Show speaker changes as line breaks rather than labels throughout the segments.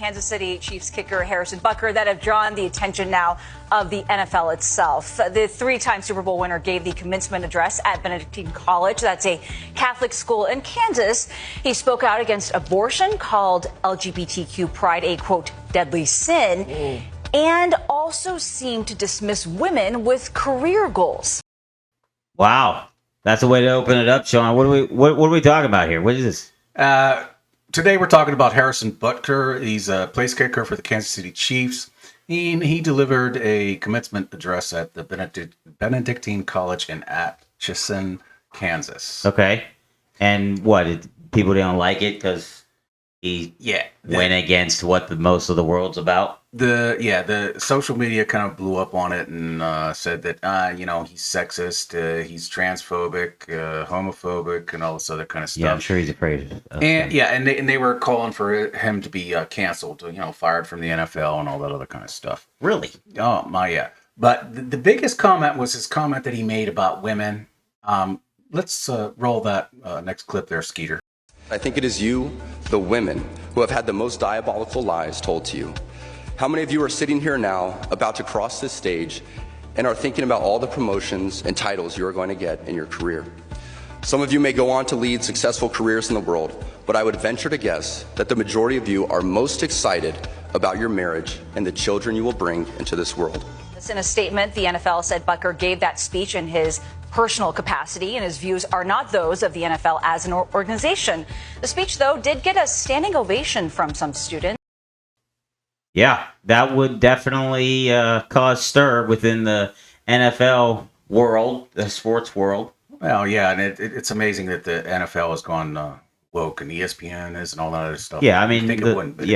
Kansas City Chiefs kicker Harrison Butker that have drawn the attention now of the NFL itself. The three-time Super Bowl winner gave the commencement address at Benedictine College. That's a Catholic school in Kansas. He spoke out against abortion, called LGBTQ pride a, quote, deadly sin, and also seemed to dismiss women with career goals.
Wow. That's a way to open it up, Sean. What are we talking about here? What is this?
Today we're talking about Harrison Butker. He's a place kicker for the Kansas City Chiefs. He delivered a commencement address at the Benedictine College in Atchison, Kansas.
Okay. And what? People don't like it because he went against what most of the world's about?
The social media kind of blew up on it and said that, he's sexist, he's transphobic, homophobic, and all this other kind of stuff.
Yeah, I'm sure he's afraid of
and they were calling for him to be canceled, fired from the NFL and all that other kind of stuff.
Really?
Oh, my, yeah. But the biggest comment was his comment that he made about women. Let's roll that next clip there, Skeeter.
I think it is you, the women, who have had the most diabolical lies told to you. How many of you are sitting here now, about to cross this stage, and are thinking about all the promotions and titles you are going to get in your career? Some of you may go on to lead successful careers in the world, but I would venture to guess that the majority of you are most excited about your marriage and the children you will bring into this world.
In a statement, the NFL said Butker gave that speech in his personal capacity, and his views are not those of the NFL as an organization. The speech, though, did get a standing ovation from some students.
Yeah, that would definitely cause stir within the NFL world, the sports world.
Well, yeah, and it's amazing that the NFL has gone woke and ESPN is and all that other stuff.
Yeah, I mean,
it wouldn't, but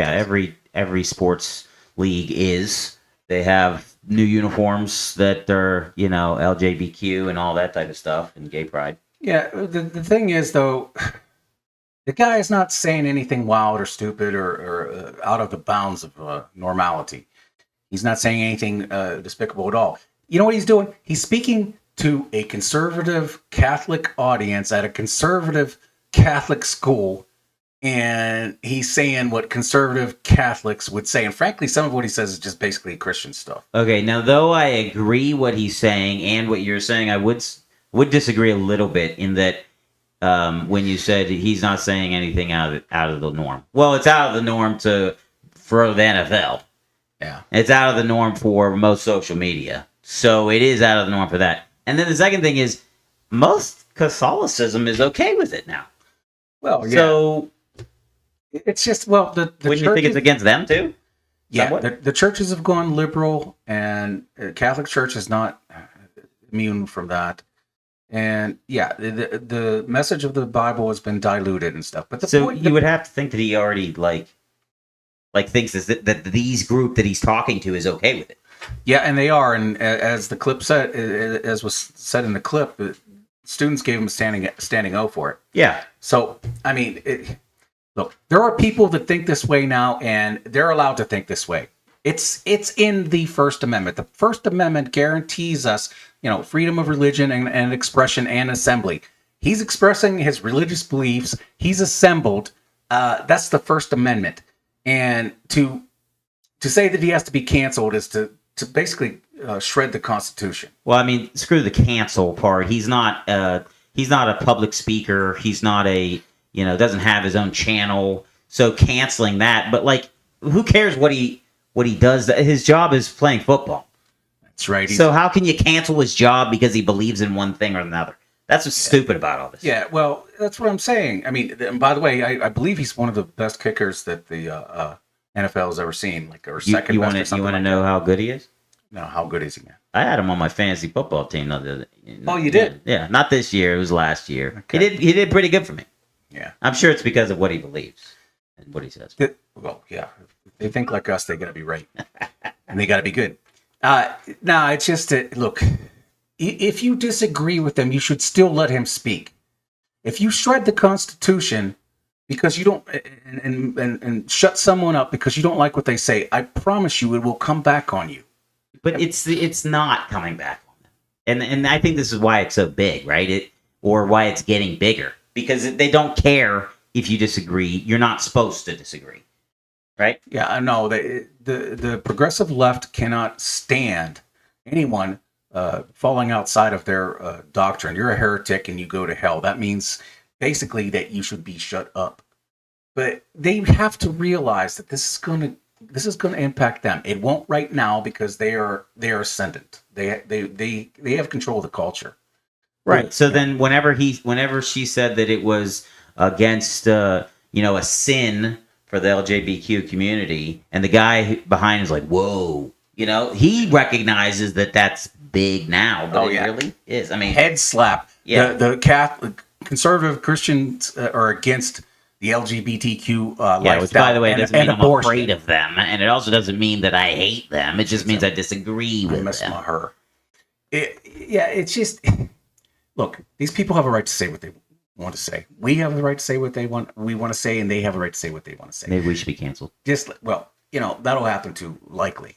every sports league is. They have new uniforms that are, LGBTQ and all that type of stuff, and gay pride.
Yeah, the thing is, though, the guy is not saying anything wild or stupid or out of the bounds of normality. He's not saying anything despicable at all. You know what he's doing? He's speaking to a conservative Catholic audience at a conservative Catholic school, and he's saying what conservative Catholics would say. And frankly, some of what he says is just basically Christian stuff.
Okay, now, though I agree what he's saying and what you're saying, I would disagree a little bit in that when you said he's not saying anything out of the norm. Well, it's out of the norm for the NFL.
Yeah.
It's out of the norm for most social media. So it is out of the norm for that. And then the second thing is most Catholicism is okay with it now.
Well, yeah.
So
it's just, the
wouldn't you think it's against them too?
Yeah, the churches have gone liberal, and the Catholic Church is not immune from that. And yeah, the message of the Bible has been diluted and stuff. But
you would have to think that he already thinks that these group that he's talking to is okay with it.
Yeah, and they are. And as the clip said, as was said in the clip, the students gave him a standing O for it.
Yeah. So
I mean, look, there are people that think this way now, and they're allowed to think this way. It's in the First Amendment. The First Amendment guarantees us, freedom of religion and expression and assembly. He's expressing his religious beliefs. He's assembled. That's the First Amendment. And to say that he has to be canceled is to basically shred the Constitution.
Well, I mean, screw the cancel part. He's not a public speaker. He's not doesn't have his own channel. So canceling that, but who cares what he does? His job is playing football.
That's right.
So how can you cancel his job because he believes in one thing or another? That's what's stupid about all this.
Yeah, well, that's what I'm saying. I mean, and by the way, I believe he's one of the best kickers that the NFL has ever seen, or second best or something. You want to
know how good he is?
No, how good is he, man?
I had him on my fantasy football team.
Oh, you did?
Yeah, not this year. It was last year. Okay. He did pretty good for me.
Yeah.
I'm sure it's because of what he believes and what he says.
Well, yeah. If they think like us, they got to be right. And they got to be good. No, it's just look, if you disagree with them, you should still let him speak. If you shred the Constitution because you don't and shut someone up because you don't like what they say, I promise you it will come back on you.
But it's not coming back on them. And I think this is why it's so big, right? Or why it's getting bigger. Because they don't care if you disagree. You're not supposed to disagree. right?
Yeah, I know. The progressive left cannot stand anyone falling outside of their doctrine. You're a heretic and you go to hell. That means basically that you should be shut up. But they have to realize that this is going to impact them. It won't right now because they are ascendant. They have control of the culture.
Right. So then whenever she said that it was against a sin for the LGBTQ community, and the guy behind is like, whoa, he recognizes that that's big now, but it really is. I mean,
head slap.
Yeah.
The Catholic conservative Christians are against the LGBTQ lifestyle.
Which, by the way, doesn't mean I'm
abortion.
afraid of them, and it also doesn't mean that I hate them. It just means I disagree with them.
Her. It's just look. These people have a right to say what they want to say. We have the right to say what we want to say, and they have a right to say what they want to say.
Maybe we should be canceled.
That'll happen too. Likely,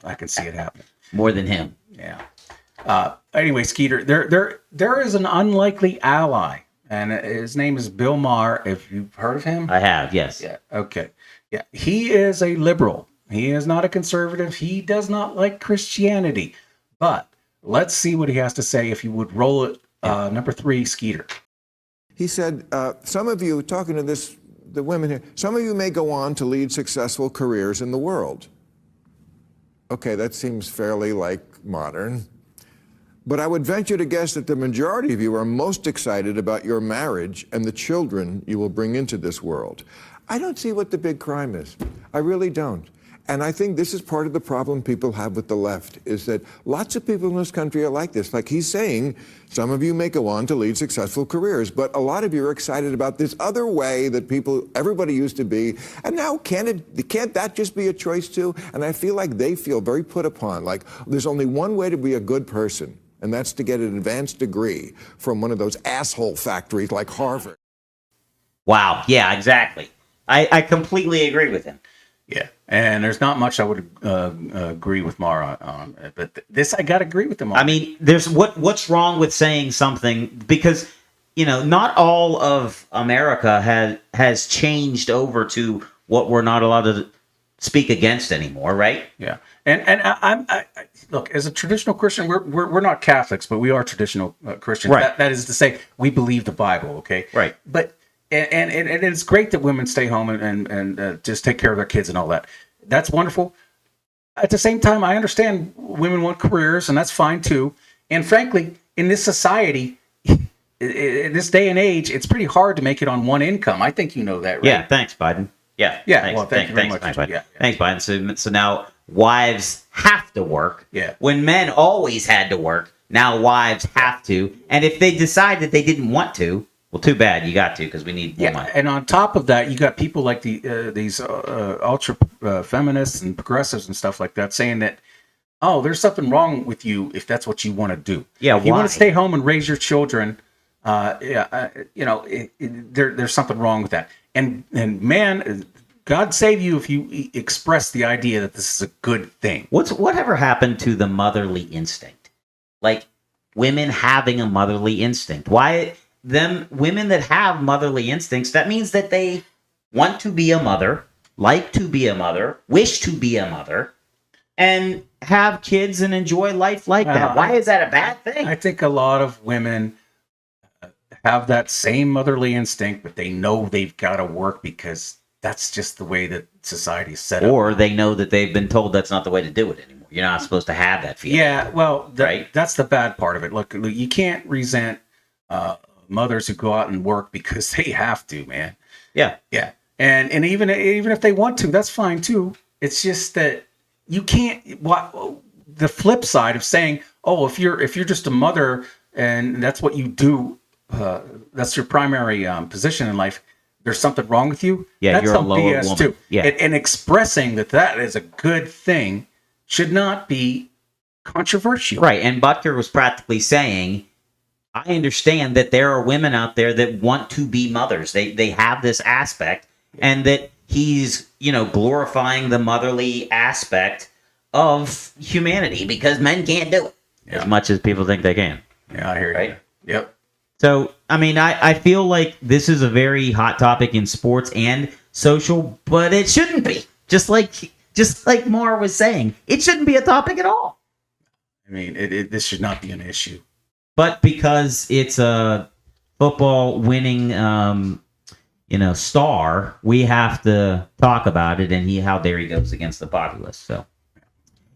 I can see it happen.
More than him.
Yeah. Anyway, Skeeter, there is an unlikely ally, and his name is Bill Maher. If you've heard of him,
I have. Yes.
Yeah. Okay. Yeah. He is a liberal. He is not a conservative. He does not like Christianity. But let's see what he has to say. If you would roll it, number 3, Skeeter.
He said, some of you, talking to the women here, some of you may go on to lead successful careers in the world. Okay, that seems fairly modern. But I would venture to guess that the majority of you are most excited about your marriage and the children you will bring into this world. I don't see what the big crime is. I really don't. And I think this is part of the problem people have with the left, is that lots of people in this country are like this. Like he's saying, some of you may go on to lead successful careers, but a lot of you are excited about this other way that everybody used to be. And now can't that just be a choice too? And I feel like they feel very put upon, like there's only one way to be a good person, and that's to get an advanced degree from one of those asshole factories like Harvard.
Wow. Yeah, exactly. I completely agree with him.
Yeah, and there's not much I would agree with Mara on, but this I gotta agree with him on.
I mean, there's what's wrong with saying something, because not all of America has changed over to what we're not allowed to speak against anymore, right?
Yeah, and I look, as a traditional Christian, we're not Catholics, but we are traditional Christians.
Right.
That is to say, we believe the Bible. Okay,
right,
but. And it's great that women stay home and just take care of their kids and all that. That's wonderful. At the same time, I understand women want careers, and that's fine too. And frankly, in this society, in this day and age, it's pretty hard to make it on one income. I think you know that, right?
Yeah, thanks, Biden. Yeah.
Yeah, well, thank you very much.
Thanks, Biden.
Yeah.
Thanks, Biden. So now wives have to work.
Yeah.
When men always had to work, now wives have to. And if they decide that they didn't want to, well, too bad. You got to, because we need more money.
And on top of that, you got people like these ultra feminists and progressives and stuff like that saying that, oh, there's something wrong with you if that's what you want to do.
Yeah,
if you want to stay home and raise your children, there's something wrong with that. And man, God save you if you express the idea that this is a good thing.
Whatever happened to the motherly instinct? Like women having a motherly instinct. Why? Women that have motherly instincts, that means that they want to be a mother, like to be a mother, wish to be a mother, and have kids and enjoy life like that. Why is that a bad thing?
I think a lot of women have that same motherly instinct, but they know they've got to work because that's just the way that society is set up.
Or they know that they've been told that's not the way to do it anymore. You're not supposed to have that feeling.
Yeah, well,
right?
That's the bad part of it. Look, you can't resent mothers who go out and work because they have to, man.
Yeah.
And even if they want to, that's fine too. It's just that you can't. The flip side of saying, oh, if you're just a mother and that's what you do, that's your primary position in life, there's something wrong with you.
Yeah,
that's
you're a lower
BS
woman.
too.
Yeah.
And expressing that is a good thing should not be controversial.
Right. And Butker was practically saying, I understand that there are women out there that want to be mothers. They have this aspect, and that he's, glorifying the motherly aspect of humanity because men can't do it as much as people think they can.
Yeah, I hear you.
Right?
Yep.
So, I mean, I feel like this is a very hot topic in sports and social, but it shouldn't be. Just like Mar was saying, it shouldn't be a topic at all.
I mean, this should not be an issue.
But because it's a football winning, star, we have to talk about it. And how dare he goes against the populace. So,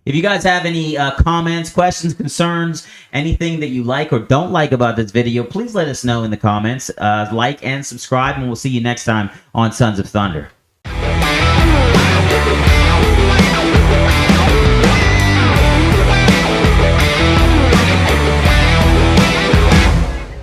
if you guys have any comments, questions, concerns, anything that you like or don't like about this video, please let us know in the comments. Like and subscribe, and we'll see you next time on Sons of Thunder.